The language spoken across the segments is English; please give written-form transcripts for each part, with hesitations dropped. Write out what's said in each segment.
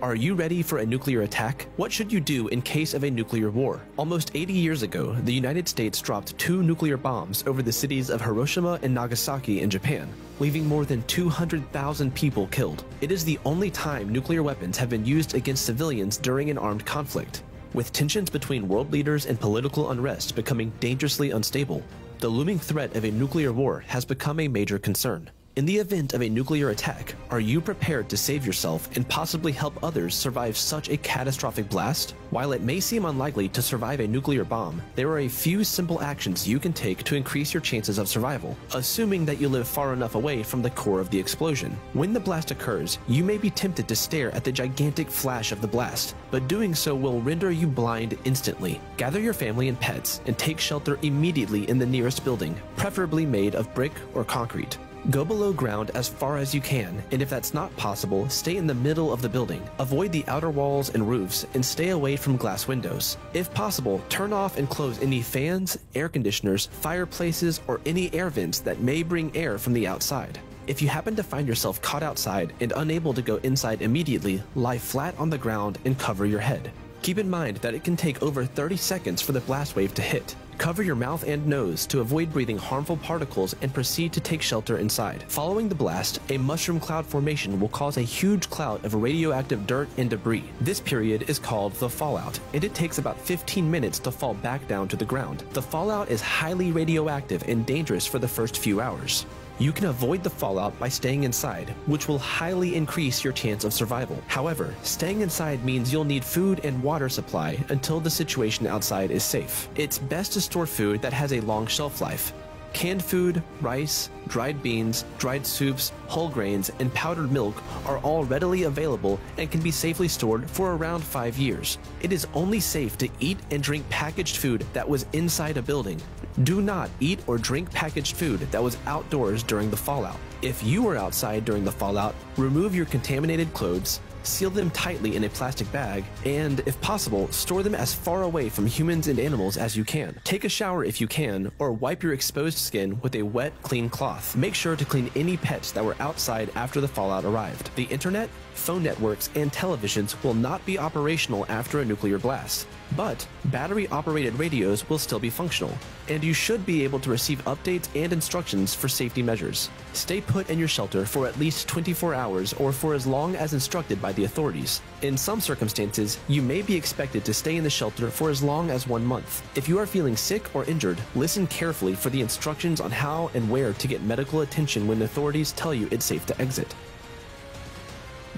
Are you ready for a nuclear attack? What should you do in case of a nuclear war? Almost 80 years ago, the United States dropped 2 nuclear bombs over the cities of Hiroshima and Nagasaki in Japan, leaving more than 200,000 people killed. It is the only time nuclear weapons have been used against civilians during an armed conflict. With tensions between world leaders and political unrest becoming dangerously unstable, the looming threat of a nuclear war has become a major concern. In the event of a nuclear attack, are you prepared to save yourself and possibly help others survive such a catastrophic blast? While it may seem unlikely to survive a nuclear bomb, there are a few simple actions you can take to increase your chances of survival, assuming that you live far enough away from the core of the explosion. When the blast occurs, you may be tempted to stare at the gigantic flash of the blast, but doing so will render you blind instantly. Gather your family and pets and take shelter immediately in the nearest building, preferably made of brick or concrete. Go below ground as far as you can, and if that's not possible, stay in the middle of the building. Avoid the outer walls and roofs, and stay away from glass windows. If possible, turn off and close any fans, air conditioners, fireplaces, or any air vents that may bring air from the outside. If you happen to find yourself caught outside and unable to go inside immediately, lie flat on the ground and cover your head. Keep in mind that it can take over 30 seconds for the blast wave to hit. Cover your mouth and nose to avoid breathing harmful particles and proceed to take shelter inside. Following the blast, a mushroom cloud formation will cause a huge cloud of radioactive dirt and debris. This period is called the fallout, and it takes about 15 minutes to fall back down to the ground. The fallout is highly radioactive and dangerous for the first few hours. You can avoid the fallout by staying inside, which will highly increase your chance of survival. However, staying inside means you'll need food and water supply until the situation outside is safe. It's best to store food that has a long shelf life. Canned food, rice, dried beans, dried soups, whole grains, and powdered milk are all readily available and can be safely stored for around 5 years. It is only safe to eat and drink packaged food that was inside a building. Do not eat or drink packaged food that was outdoors during the fallout. If you were outside during the fallout, remove your contaminated clothes, seal them tightly in a plastic bag, and, if possible, store them as far away from humans and animals as you can. Take a shower if you can, or wipe your exposed skin with a wet, clean cloth. Make sure to clean any pets that were outside after the fallout arrived. The internet, phone networks, and televisions will not be operational after a nuclear blast, but battery-operated radios will still be functional, and you should be able to receive updates and instructions for safety measures. Stay put in your shelter for at least 24 hours or for as long as instructed by the authorities. In some circumstances, you may be expected to stay in the shelter for as long as 1 month. If you are feeling sick or injured, listen carefully for the instructions on how and where to get medical attention when authorities tell you it's safe to exit.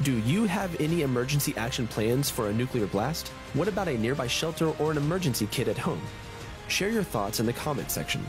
Do you have any emergency action plans for a nuclear blast? What about a nearby shelter or an emergency kit at home? Share your thoughts in the comments section.